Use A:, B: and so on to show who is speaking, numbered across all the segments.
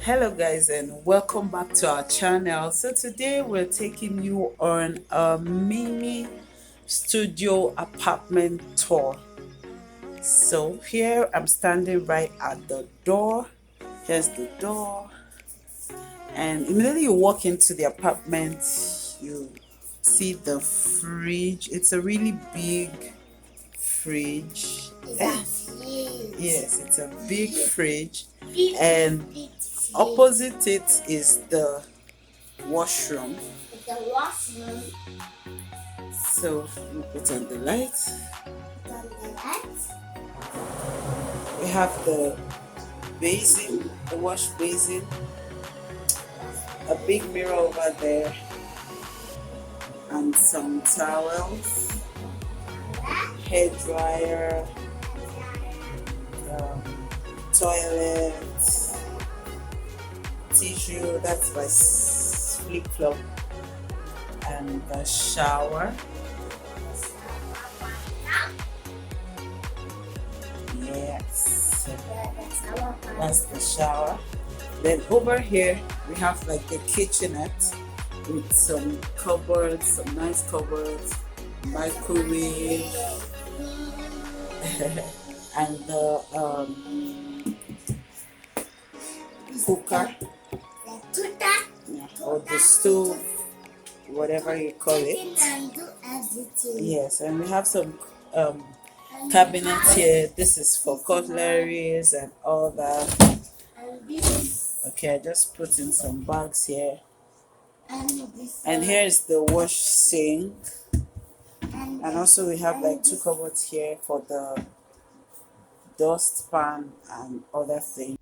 A: Hello guys, and welcome back to our channel. So today we're taking you on a mini studio apartment tour. So here I'm standing right at the door. Here's the door, and immediately you walk into the apartment, you see the fridge. It's a really big fridge. Yes, it's a big fridge, and opposite it is the washroom. So we put on the light. We have the basin, the wash basin, a big mirror over there, and some towels, hair dryer, toilet, tissue, that's my flip flop, and the shower. Yes, that's the shower. Then over here we have like the kitchenette with some cupboards, some nice cupboards, microwave, and the cooker, or the stove, whatever you call it. Yes, and we have some cabinets here. This is for cutleries and all that. Okay, I just put in some bags here. And here is the wash sink. And also we have like two cupboards here for the dustpan and other things.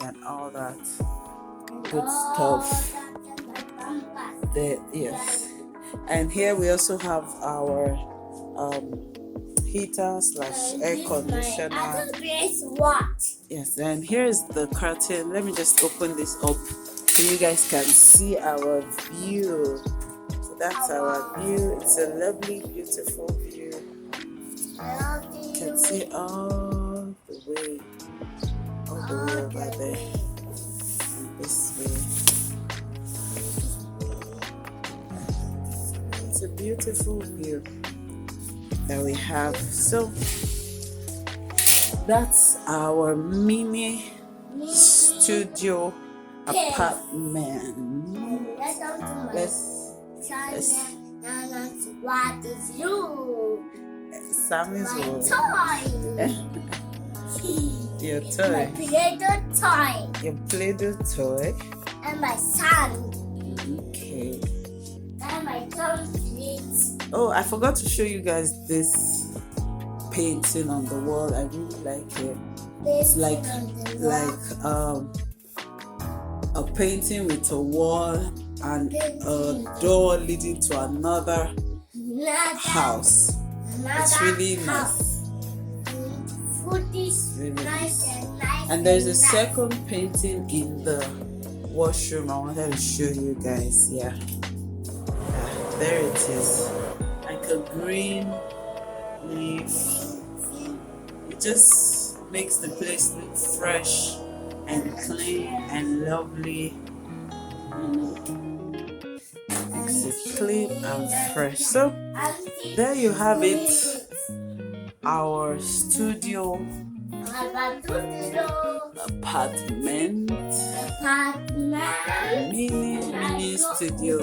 A: And all that good stuff there. Yes, and here we also have our heater slash air conditioner. Yes, and here's the curtain. Let me just open this up so you guys can see our view. So that's our view. It's a lovely, beautiful view. You can see all the way over there, this way. It's a beautiful view that we have. So that's our mini studio apartment. Let's what is you? Sammy's toy. Your toy. My Play-Doh toy. Your Play-Doh toy. And my son. Okay. And my complete. Oh, I forgot to show you guys this painting on the wall. I really like it. It's like a painting with a wall and a door leading to another house. It's really nice. Food is really nice. And there's a second painting in the washroom I wanted to show you guys. Yeah, there it is, like a green leaf. It just makes the place look fresh and clean and lovely. Makes it clean and fresh. So there you have it, our studio apartment, mini studio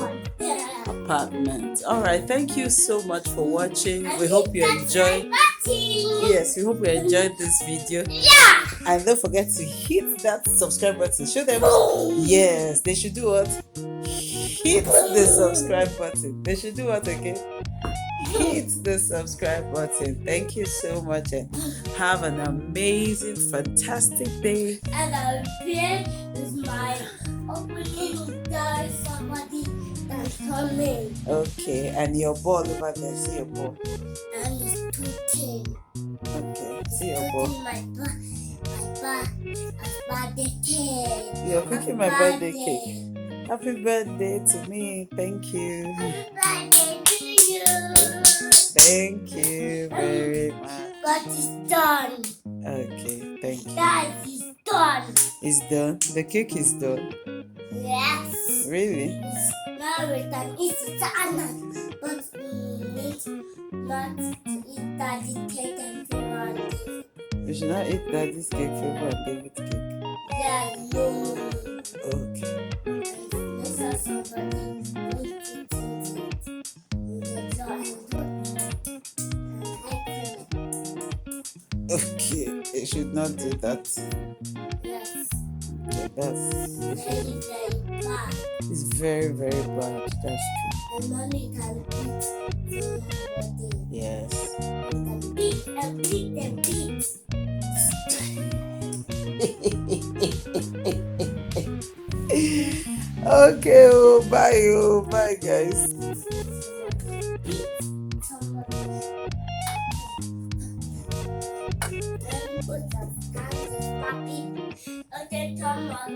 A: apartment. All right, thank you so much for watching. We hope you enjoyed. Yes, we hope you enjoyed this video.
B: Yeah.
A: And don't forget to hit that subscribe button. Show them. Yes, they should do what? Hit the subscribe button. They should do what again? Hit the subscribe button. Thank you so much and have an amazing, fantastic day.
B: And our friend is my opening door. Somebody that's coming.
A: Okay, and your ball over there. See your ball.
B: And it's tooting.
A: Okay, see your ball.
B: My birthday cake.
A: You're cooking my birthday cake. Happy birthday to me. Thank you.
B: Happy birthday to you.
A: Thank you very much.
B: But it's done.
A: Okay, thank you.
B: Guys, it's done.
A: It's done? The cake is done?
B: Yes.
A: Really?
B: It's now we can eat it, but we need not to eat daddy cake and favorite.
A: You should not eat daddy's cake, favorite and David's cake.
B: Yeah, no.
A: Okay.
B: Let's have somebody eat it.
A: Okay, you should not do that.
B: Yes.
A: Okay,
B: Very, very bad.
A: it's very, very bad. That's true.
B: The money can beat somebody.
A: Yes.
B: Can beat and beat and beat.
A: Okay, bye guys.
B: Beat somebody. Then put the hands in puppy. Okay, come on.